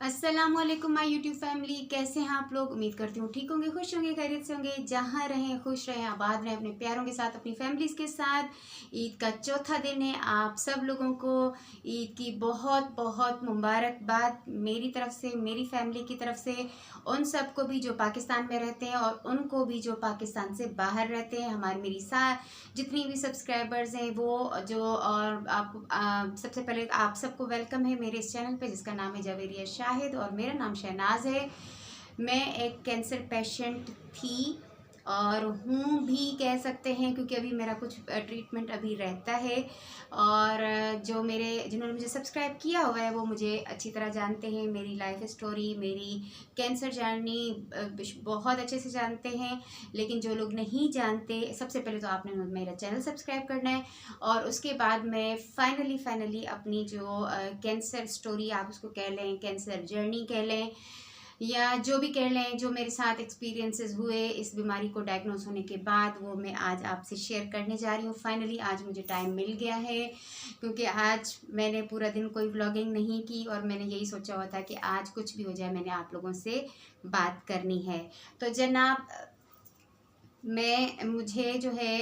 अस्सलामुअलैकुम my YouTube family, कैसे हैं आप लोग। उम्मीद करती हूँ ठीक होंगे, खुश होंगे, खैरियत से होंगे। जहाँ रहें खुश रहें, आबाद रहें अपने प्यारों के साथ, अपनी फैमिलीज के साथ। ईद का चौथा दिन है। आप सब लोगों को ईद की बहुत बहुत मुबारकबाद मेरी तरफ से, मेरी फैमिली की तरफ से। उन सबको भी जो पाकिस्तान में रहते हैं और उनको भी जो पाकिस्तान से बाहर रहते हैं। मेरी जितनी भी सब्सक्राइबर्स हैं वो जो, और आप सबसे पहले आप सबको वेलकम है मेरे इस चैनल पे जिसका नाम है जवेरिया शाहिद और मेरा नाम शहनाज है। मैं एक कैंसर पेशेंट थी और हूँ भी कह सकते हैं, क्योंकि अभी मेरा कुछ ट्रीटमेंट अभी रहता है। और जिन्होंने मुझे सब्सक्राइब किया हुआ है वो मुझे अच्छी तरह जानते हैं। मेरी लाइफ स्टोरी, मेरी कैंसर जर्नी बहुत अच्छे से जानते हैं। लेकिन जो लोग नहीं जानते, सबसे पहले तो आपने मेरा चैनल सब्सक्राइब करना है और उसके बाद मैं फाइनली अपनी जो कैंसर स्टोरी आप उसको कह लें, कैंसर जर्नी कह लें, या जो भी कह लें, जो मेरे साथ एक्सपीरियंसेस हुए इस बीमारी को डायग्नोज होने के बाद, वो मैं आज आपसे शेयर करने जा रही हूँ। फाइनली आज मुझे टाइम मिल गया है, क्योंकि आज मैंने पूरा दिन कोई व्लॉगिंग नहीं की और मैंने यही सोचा हुआ था कि आज कुछ भी हो जाए मैंने आप लोगों से बात करनी है। तो जनाब, मुझे जो है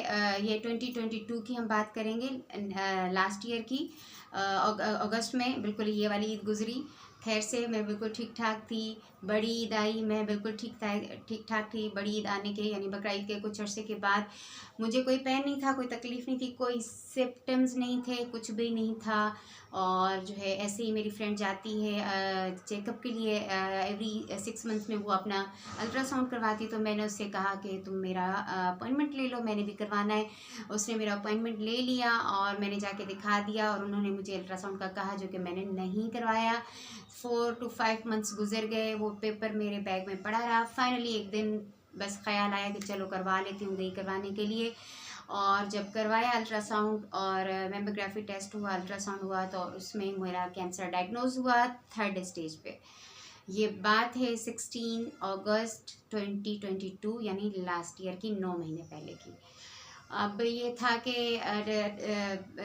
ये 2022 की हम बात करेंगे, लास्ट ईयर की। अगस्त में बिल्कुल ये वाली ईद गुजरी, खैर से मैं बिल्कुल ठीक ठाक थी। बड़ी ईद आई, मैं बिल्कुल ठीक ठाक थी। बड़ी ईद आने के यानी बकरा ईद के कुछ अरसे के बाद मुझे कोई पेन नहीं था, कोई तकलीफ़ नहीं थी, कोई सिम्टम्स नहीं थे, कुछ भी नहीं था। और जो है ऐसे ही मेरी फ्रेंड जाती है चेकअप के लिए, एवरी 6 मंथ्स में वो अपना अल्ट्रासाउंड करवाती। तो मैंने उससे कहा कि तुम मेरा अपॉइंटमेंट ले लो, मैंने भी करवाना है। उसने मेरा अपॉइंटमेंट ले लिया और मैंने जाके दिखा दिया और उन्होंने मुझे अल्ट्रासाउंड का कहा, जो कि मैंने नहीं करवाया। 4 to 5 मंथ्स गुजर गए, वो पेपर मेरे बैग में पड़ा रहा। फाइनली एक दिन बस ख्याल आया कि चलो करवा लेती हूँ, गई करवाने के लिए। और जब करवाया अल्ट्रासाउंड और मेमोग्राफी टेस्ट हुआ, अल्ट्रासाउंड हुआ, तो उसमें मेरा कैंसर डायग्नोज हुआ 3rd स्टेज पे। ये बात है 16 अगस्त 2022 यानी लास्ट ईयर की 9 महीने पहले की। अब ये था कि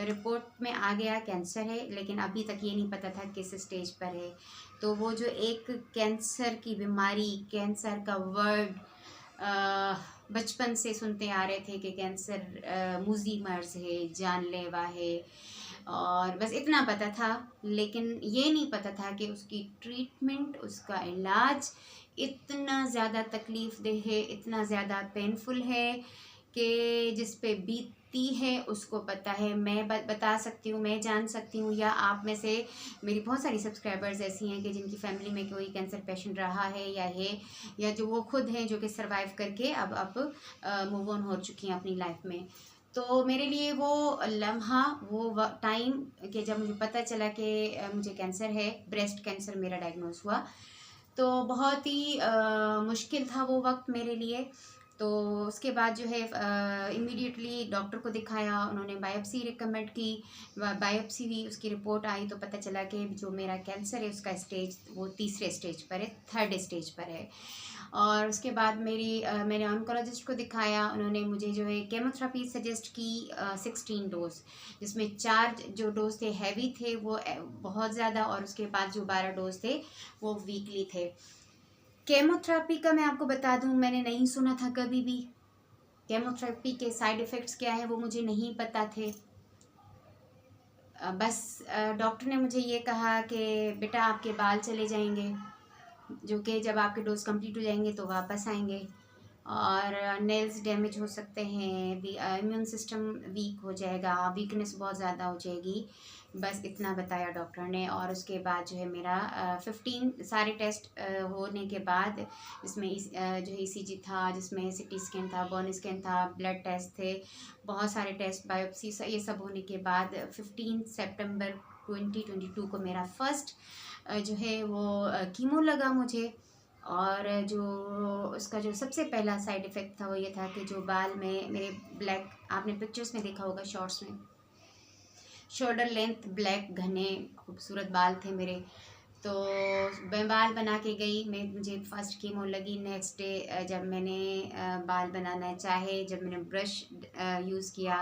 रिपोर्ट में आ गया कैंसर है, लेकिन अभी तक ये नहीं पता था किस स्टेज पर है। तो वो जो एक कैंसर की बीमारी, कैंसर का वर्ड बचपन से सुनते आ रहे थे कि कैंसर मुज़ी मर्ज़ है, जानलेवा है, और बस इतना पता था। लेकिन ये नहीं पता था कि उसकी ट्रीटमेंट, उसका इलाज इतना ज़्यादा तकलीफ़ देह है, इतना ज़्यादा पेनफुल है कि जिस पे बीतती है उसको पता है। मैं बता सकती हूँ, मैं जान सकती हूँ, या आप में से मेरी बहुत सारी सब्सक्राइबर्स ऐसी हैं कि जिनकी फैमिली में कोई कैंसर पेशेंट रहा है, या जो वो खुद हैं जो कि सरवाइव करके अब मूव ऑन हो चुकी हैं अपनी लाइफ में। तो मेरे लिए वो लम्हा, वो टाइम कि जब मुझे पता चला कि मुझे कैंसर है, ब्रेस्ट कैंसर मेरा डायग्नोज हुआ, तो बहुत ही मुश्किल था वो वक्त मेरे लिए। तो उसके बाद जो है इमीडिएटली डॉक्टर को दिखाया, उन्होंने बायोप्सी रिकमेंड की। बायोप्सी हुई, उसकी रिपोर्ट आई तो पता चला कि जो मेरा कैंसर है उसका स्टेज वो 3रे स्टेज पर है, 3rd स्टेज पर है। और उसके बाद मैंने ऑन्कोलॉजिस्ट को दिखाया, उन्होंने मुझे जो है केमोथेरेपी सजेस्ट की, 16 डोज, जिसमें 4 जो डोज थे हैवी थे वो बहुत ज़्यादा, और उसके बाद जो 12 डोज थे वो वीकली थे। केमोथेरेपी का मैं आपको बता दूं, मैंने नहीं सुना था कभी भी। केमोथेरेपी के साइड इफ़ेक्ट्स क्या है वो मुझे नहीं पता थे। बस डॉक्टर ने मुझे ये कहा कि बेटा आपके बाल चले जाएंगे, जो कि जब आपके डोज कंप्लीट हो जाएंगे तो वापस आएंगे, और नेल्स डैमेज हो सकते हैं, इम्यून सिस्टम वीक हो जाएगा, वीकनेस बहुत ज़्यादा हो जाएगी। बस इतना बताया डॉक्टर ने। और उसके बाद जो है मेरा 15 सारे टेस्ट होने के बाद, जिसमें जो है ECG था, जिसमें CT स्कैन था, बर्न स्कैन था, ब्लड टेस्ट थे, बहुत सारे टेस्ट, बायोप्सी, ये सब होने के बाद 15 सितंबर 2022 को मेरा फर्स्ट जो है वो कीमो लगा मुझे। और जो उसका जो सबसे पहला साइड इफ़ेक्ट था वो ये था कि जो बाल में मेरे ब्लैक, आपने पिक्चर्स में देखा होगा, शॉर्ट्स में, शोल्डर लेंथ ब्लैक घने खूबसूरत बाल थे मेरे। तो मैं बाल बना के गई, मुझे फर्स्ट कीमो लगी। नेक्स्ट डे जब मैंने बाल बनाना चाहे, जब मैंने ब्रश यूज़ किया,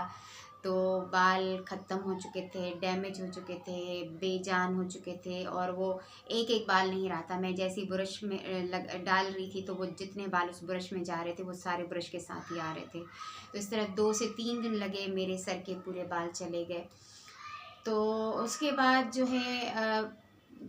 तो बाल ख़त्म हो चुके थे, डैमेज हो चुके थे, बेजान हो चुके थे, और वो एक एक बाल नहीं रहा था। मैं जैसे ही ब्रश में डाल रही थी तो वो जितने बाल उस ब्रश में जा रहे थे वो सारे ब्रश के साथ ही आ रहे थे। तो इस तरह 2 से 3 दिन लगे, मेरे सर के पूरे बाल चले गए। तो उसके बाद जो है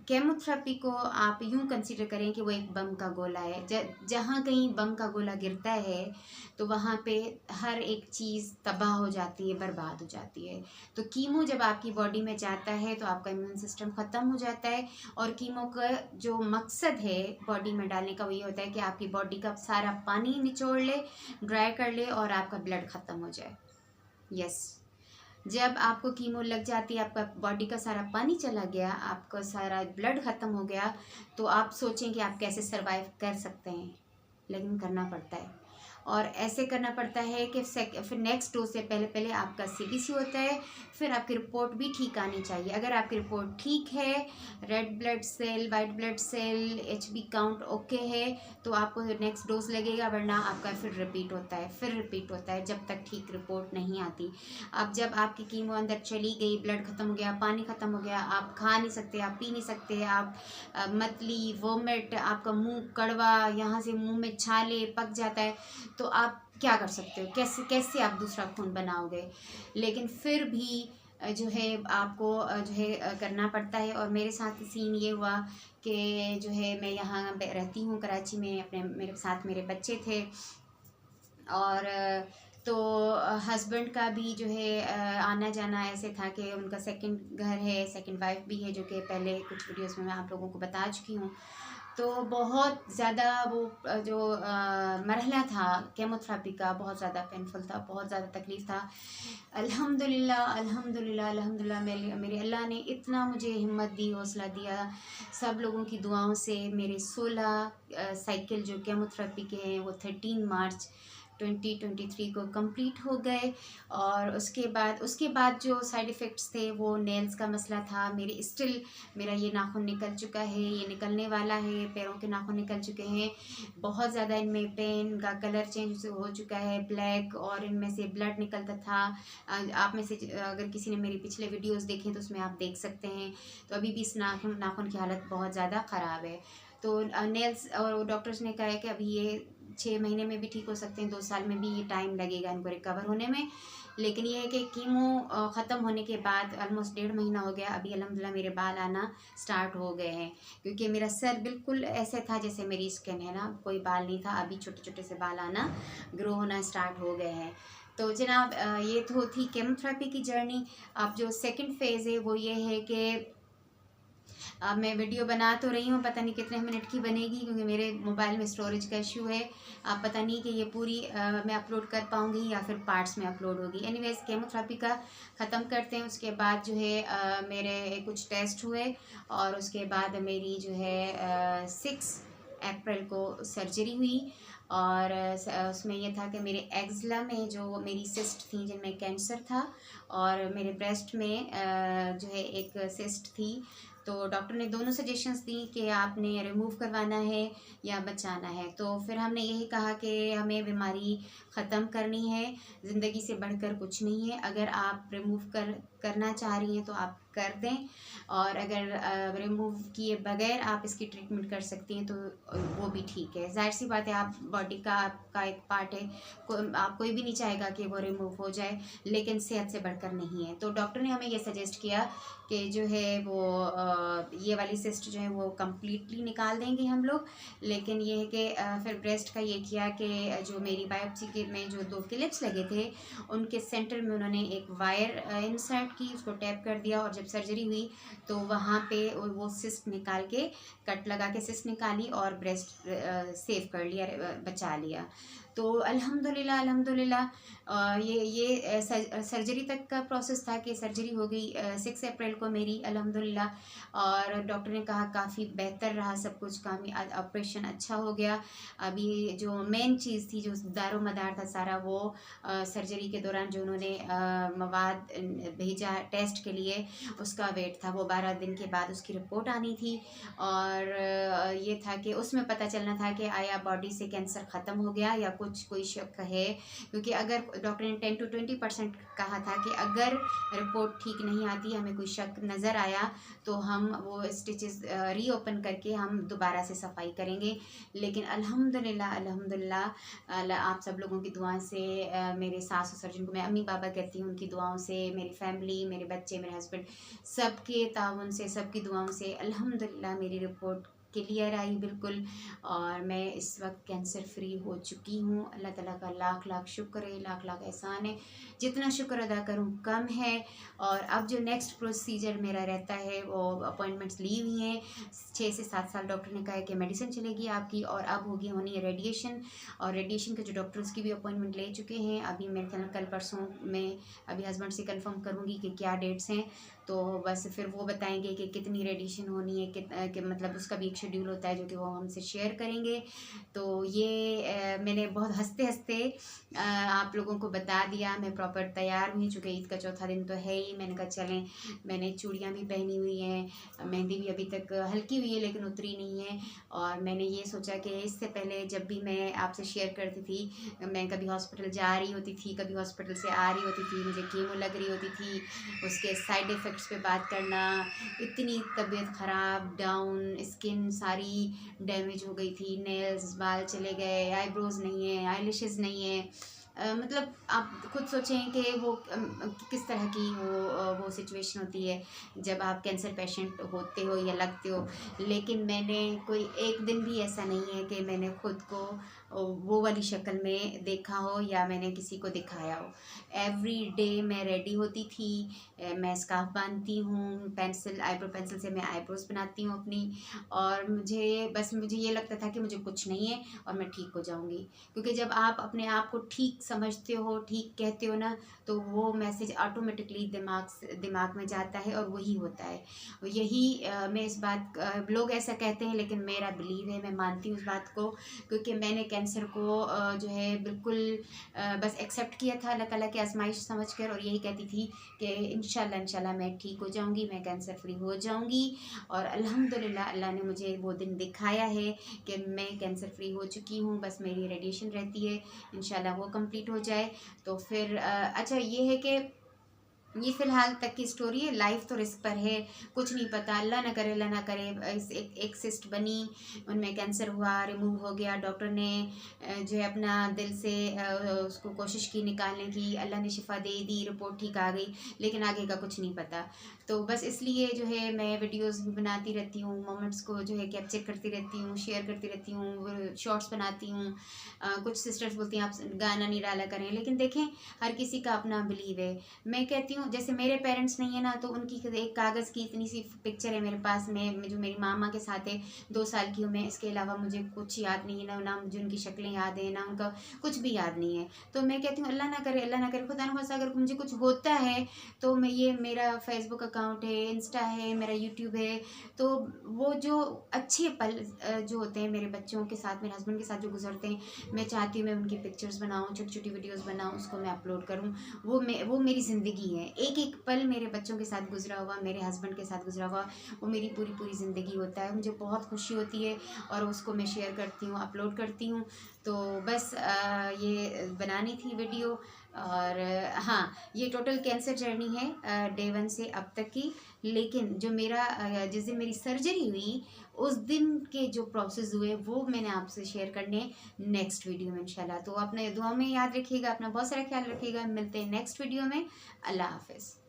केमोथेरेपी को आप यूं कंसीडर करें कि वो एक बम का गोला है। जहाँ कहीं बम का गोला गिरता है तो वहाँ पे हर एक चीज़ तबाह हो जाती है, बर्बाद हो जाती है। तो कीमो जब आपकी बॉडी में जाता है तो आपका इम्यून सिस्टम ख़त्म हो जाता है, और कीमो का जो मकसद है बॉडी में डालने का वो ये होता है कि आपकी बॉडी का सारा पानी निचोड़ ले, ड्राई कर ले, और आपका ब्लड ख़त्म हो जाए। यस, जब आपको कीमो लग जाती है, आपका बॉडी का सारा पानी चला गया, आपका सारा ब्लड ख़त्म हो गया, तो आप सोचें कि आप कैसे सरवाइव कर सकते हैं, लेकिन करना पड़ता है। और ऐसे करना पड़ता है कि फिर नेक्स्ट डोज से पहले पहले आपका सीबीसी होता है, फिर आपकी रिपोर्ट भी ठीक आनी चाहिए। अगर आपकी रिपोर्ट ठीक है, red blood cell, white blood cell, HB count okay है, तो आपको नेक्स्ट डोज लगेगा, वरना आपका फिर रिपीट होता है जब तक ठीक रिपोर्ट नहीं आती। अब जब आपकी कीमो अंदर चली गई, ब्लड ख़त्म हो गया, पानी ख़त्म हो गया, आप खा नहीं सकते, आप पी नहीं सकते, आप मतली, वोमिट, आपका मुंह कड़वा, यहाँ से मुंह में छाले पक जाता है, तो आप क्या कर सकते हो? कैसे कैसे आप दूसरा खून बनाओगे? लेकिन फिर भी जो है आपको जो है करना पड़ता है। और मेरे साथ सीन ये हुआ कि जो है मैं यहाँ रहती हूँ कराची में, अपने मेरे साथ मेरे बच्चे थे, और तो हस्बैंड का भी जो है आना जाना ऐसे था कि उनका सेकंड घर है, सेकंड वाइफ भी है, जो कि पहले कुछ वीडियोस में मैं आप लोगों को बता चुकी हूँ। तो बहुत ज़्यादा वो जो मरहला था केमोथेरेपी का, बहुत ज़्यादा पेनफुल था, बहुत ज़्यादा तकलीफ़ था। अल्हम्दुलिल्लाह अल्हम्दुलिल्लाह अल्हम्दुलिल्लाह मेरे अल्लाह ने इतना मुझे हिम्मत दी, हौसला दिया, सब लोगों की दुआओं से मेरे 16 साइकिल जो केमोथेरेपी के हैं वो 13 मार्च 2023 को कंप्लीट हो गए। और उसके बाद जो साइड इफ़ेक्ट्स थे वो नेल्स का मसला था। मेरे स्टिल मेरा ये नाखून निकल चुका है, ये निकलने वाला है, पैरों के नाखून निकल चुके हैं, बहुत ज़्यादा इनमें पेन, इनका कलर चेंज हो चुका है ब्लैक, और इनमें से ब्लड निकलता था। आप में से अगर किसी ने मेरी पिछले वीडियोस देखें तो उसमें आप देख सकते हैं। तो अभी भी इस नाखून की हालत बहुत ज़्यादा ख़राब है। तो नेल्स, और डॉक्टर्स ने कहा है कि अभी ये 6 महीने में भी ठीक हो सकते हैं, 2 साल में भी ये टाइम लगेगा इनको रिकवर होने में। लेकिन ये है कि कीमो ख़त्म होने के बाद ऑलमोस्ट 1.5 महीना हो गया, अभी अल्हम्दुलिल्लाह मेरे बाल आना स्टार्ट हो गए हैं। क्योंकि मेरा सर बिल्कुल ऐसे था जैसे मेरी स्किन है ना, कोई बाल नहीं था, अभी छोटे छोटे से बाल आना, ग्रो होना स्टार्ट हो गए हैं। तो जनाब ये तो थी केमोथेरेपी की जर्नी। अब जो सेकंड फेज़ है वो ये है कि अब मैं वीडियो बना तो रही हूँ, पता नहीं कितने मिनट की बनेगी, क्योंकि मेरे मोबाइल में स्टोरेज का इशू है। अब पता नहीं कि ये पूरी मैं अपलोड कर पाऊँगी या फिर पार्ट्स में अपलोड होगी। एनीवेज केमोथेरेपी का ख़त्म करते हैं। उसके बाद जो है मेरे कुछ टेस्ट हुए, और उसके बाद मेरी जो है 6 अप्रैल को सर्जरी हुई। और उसमें ये था कि मेरे एक्सला में जो मेरी सिस्ट थी, जिनमें कैंसर था, और मेरे ब्रेस्ट में जो है एक सिस्ट थी। तो डॉक्टर ने दोनों सजेशंस दी कि आपने रिमूव करवाना है या बचाना है। तो फिर हमने यही कहा कि हमें बीमारी ख़त्म करनी है, ज़िंदगी से बढ़कर कुछ नहीं है। अगर आप रिमूव करना चाह रही हैं तो आप कर दें, और अगर रिमूव किए बगैर आप इसकी ट्रीटमेंट कर सकती हैं तो वो भी ठीक है। जाहिर सी बात है, आप बॉडी का आपका एक पार्ट है, आप कोई भी नहीं चाहेगा कि वो रिमूव हो जाए, लेकिन सेहत से बढ़कर नहीं है। तो डॉक्टर ने हमें ये सजेस्ट किया कि जो है वो ये वाली सिस्ट जो है वो कम्प्लीटली निकाल देंगे हम लोग। लेकिन ये है कि फिर ब्रेस्ट का ये किया कि जो मेरी बायोप्सी के में जो 2 क्लिप्स लगे थे, उनके सेंटर में उन्होंने एक वायर इंसर्ट की, उसको टैप कर दिया, और जब सर्जरी हुई तो वहाँ पे वो सिस्ट निकाल के, कट लगा के सिस्ट निकाली, और ब्रेस्ट सेव कर लिया, बचा लिया। तो अल्हम्दुलिल्लाह अल्हम्दुलिल्लाह ये सर्जरी तक का प्रोसेस था कि सर्जरी हो गई 6 अप्रैल को मेरी अल्हम्दुलिल्लाह। और डॉक्टर ने कहा काफ़ी बेहतर रहा सब कुछ, काफ़ी ऑपरेशन अच्छा हो गया। अभी जो मेन चीज़ थी, जो दारोमदार था सारा, वो सर्जरी के दौरान जो उन्होंने मवाद भेजा टेस्ट के लिए, उसका वेट था। वो 12 दिन के बाद उसकी रिपोर्ट आनी थी, और ये था कि उसमें पता चलना था कि आया बॉडी से कैंसर ख़त्म हो गया या कुछ कोई शक है, क्योंकि अगर डॉक्टर ने 10 to 20% कहा था कि अगर रिपोर्ट ठीक नहीं आती, हमें कोई शक नज़र आया तो हम वो स्टिचेस रीओपन करके हम दोबारा से सफाई करेंगे। लेकिन अल्हम्दुलिल्लाह अल्हम्दुलिल्लाह आप सब लोगों की दुआ से, मेरे सास ससुर जिनको मैं अम्मी पापा कहती हूँ, उनकी दुआओं से, मेरी फैमिली, मेरे बच्चे, मेरे हस्बैंड, सबके ताउन से, सबकी दुआओं से अल्हम्दुलिल्लाह मेरी रिपोर्ट क्लियर आई बिल्कुल, और मैं इस वक्त कैंसर फ्री हो चुकी हूँ। अल्लाह ताला का लाख लाख शुक्र है, लाख लाख एहसान है, जितना शुक्र अदा करूँ कम है। और अब जो नेक्स्ट प्रोसीजर मेरा रहता है वो अपॉइंटमेंट्स ली हुई हैं, 6 से 7 साल डॉक्टर ने कहा है कि मेडिसिन चलेगी आपकी, और अब होनी है रेडिएशन, और रेडिएशन के जो डॉक्टर्स की भी अपॉइंटमेंट ले चुके हैं। अभी मेरे ख्याल कल परसों में अभी हस्बैंड से कंफर्म करूँगी कि क्या डेट्स हैं, तो बस फिर वो बताएंगे कि कितनी रेडिएशन होनी है, कि मतलब उसका भी एक शेड्यूल होता है जो कि वो हमसे शेयर करेंगे। तो ये मैंने बहुत हंसते हंसते आप लोगों को बता दिया। मैं प्रॉपर तैयार हुई, चूँकि ईद का चौथा दिन तो है ही। मैंने कहा चलें, मैंने चूड़ियाँ भी पहनी हुई हैं, मेहंदी भी अभी तक हल्की हुई है लेकिन उतरी नहीं है। और मैंने ये सोचा कि इससे पहले जब भी मैं आपसे शेयर करती थी, मैं कभी हॉस्पिटल जा रही होती थी, कभी हॉस्पिटल से आ रही होती थी, मुझे कीमो लग रही होती थी, उसके साइड इफ़ेक्ट्स पे बात करना, इतनी तबीयत ख़राब, डाउन, स्किन सारी डैमेज हो गई थी, नेल्स, बाल चले गए, आईब्रोज नहीं है, आईलैशेस नहीं है। मतलब आप खुद सोचें कि वो किस तरह की वो सिचुएशन होती है जब आप कैंसर पेशेंट होते हो या लगते हो। लेकिन मैंने कोई एक दिन भी ऐसा नहीं है कि मैंने खुद को वो वाली शक्ल में देखा हो या मैंने किसी को दिखाया हो। एवरी डे मैं रेडी होती थी, मैं स्कार्फ बांधती हूँ, पेंसिल, आईब्रो पेंसिल से मैं आईब्रोज बनाती हूँ अपनी, और मुझे ये लगता था कि मुझे कुछ नहीं है और मैं ठीक हो जाऊँगी। क्योंकि जब आप अपने आप को ठीक समझते हो, ठीक कहते हो ना, तो वो मैसेज ऑटोमेटिकली दिमाग में जाता है और वही होता है। यही मैं इस बात, लोग ऐसा कहते हैं लेकिन मेरा बिलीव है, मैं मानती हूँ इस बात को, क्योंकि मैंने कैंसर को जो है बिल्कुल बस एक्सेप्ट किया था अल्लाह ताला की आजमाइश समझकर, और यही कहती थी कि इंशाल्लाह मैं ठीक हो जाऊँगी, मैं कैंसर फ्री हो जाऊँगी। और अल्हम्दुलिल्लाह अल्लाह ने मुझे वो दिन दिखाया है कि मैं कैंसर फ्री हो चुकी हूँ। बस मेरी रेडिएशन रहती है, इंशाल्लाह वो कंप्लीट हो जाए तो फिर अच्छा ये है कि ये फ़िलहाल तक की स्टोरी है। लाइफ तो रिस्क पर है, कुछ नहीं पता, अल्लाह ना करे एक सिस्ट बनी, उनमें कैंसर हुआ, रिमूव हो गया, डॉक्टर ने जो है अपना दिल से उसको कोशिश की निकालने की, अल्लाह ने शिफा दे दी, रिपोर्ट ठीक आ गई, लेकिन आगे का कुछ नहीं पता। तो बस इसलिए जो है मैं वीडियोस भी बनाती रहती हूँ, मोमेंट्स को जो है कैप्चर करती रहती हूँ, शेयर करती रहती हूँ, शॉर्ट्स बनाती हूँ। कुछ सिस्टर्स बोलती हैं आप गाना नहीं डाला करें, लेकिन देखें हर किसी का अपना बिलीव है। मैं कहती हूँ जैसे मेरे पेरेंट्स नहीं है ना, तो उनकी एक कागज़ की इतनी सी पिक्चर है मेरे पास में, जो मेरी मामा के साथ है, 2 साल की हूँ मैं, इसके अलावा मुझे कुछ याद नहीं है, ना मुझे उनकी शक्लें याद है, ना उनका कुछ भी याद नहीं है। तो मैं कहती हूँ अल्लाह ना करे, खुदा न खास्ता अगर मुझे कुछ होता है तो मैं, ये मेरा फेसबुक अकाउंट है, इंस्टा है, मेरा यूट्यूब है, तो वो जो अच्छे पल जो होते हैं मेरे बच्चों के साथ, मेरे हस्बैंड के साथ जो गुजरते हैं, मैं चाहती हूँ मैं उनकी पिक्चर्स बनाऊँ, छोटी छोटी वीडियोज़ बनाऊँ, उसको मैं अपलोड करूँ। वो मेरी ज़िंदगी है, एक एक पल मेरे बच्चों के साथ गुजरा हुआ, मेरे हस्बैंड के साथ गुजरा हुआ, वो मेरी पूरी पूरी ज़िंदगी होता है। मुझे बहुत खुशी होती है और उसको मैं शेयर करती हूँ, अपलोड करती हूँ। तो बस ये बनानी थी वीडियो। और हाँ, ये टोटल कैंसर जर्नी है डे 1 से अब तक की। लेकिन जो मेरा जिस दिन मेरी सर्जरी हुई, उस दिन के जो प्रोसेस हुए वो मैंने आपसे शेयर करने नेक्स्ट वीडियो में इंशाल्लाह। तो अपने दुआ में याद रखिएगा, अपना बहुत सारा ख्याल रखिएगा। मिलते हैं नेक्स्ट वीडियो में। अल्लाह हाफ़िज़।